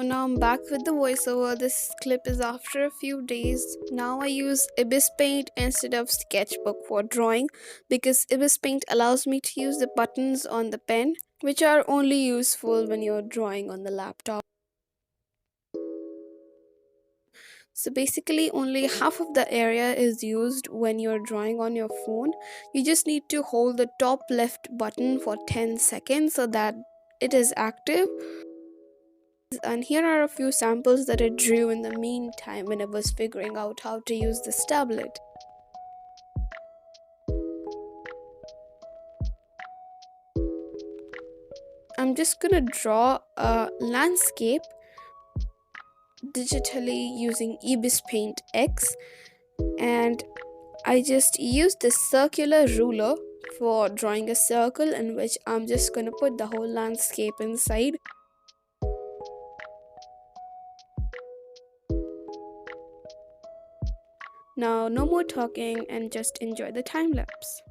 now I'm back with the voiceover. This clip is after a few days. Now I use Ibis Paint instead of Sketchbook for drawing because Ibis Paint allows me to use the buttons on the pen, which are only useful when you're drawing on the laptop. So basically, only half of the area is used when you're drawing on your phone. You just need to hold the top left button for 10 seconds so that it is active. And here are a few samples that I drew in the meantime when I was figuring out how to use this tablet. I'm just gonna draw a landscape digitally using Ibis Paint X, and I just used this circular ruler for drawing a circle in which I'm just gonna put the whole landscape inside. Now, no more talking and just enjoy the time lapse.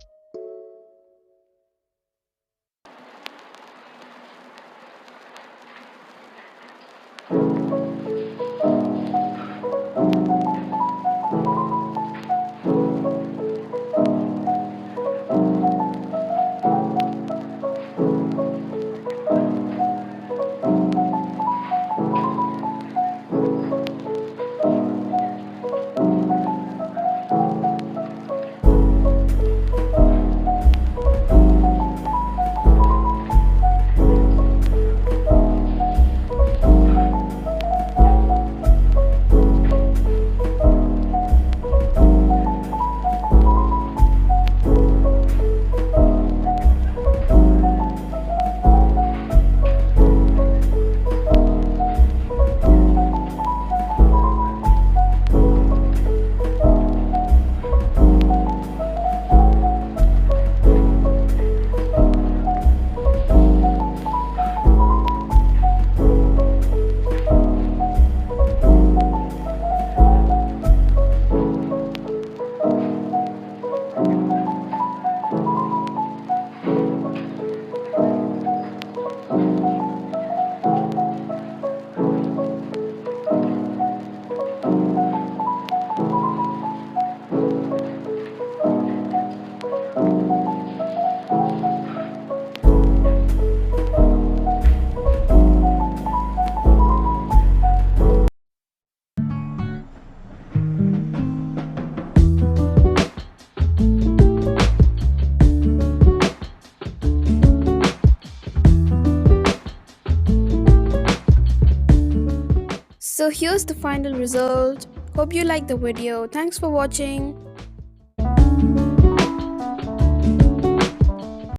So here's the final result. Hope you liked the video. Thanks for watching.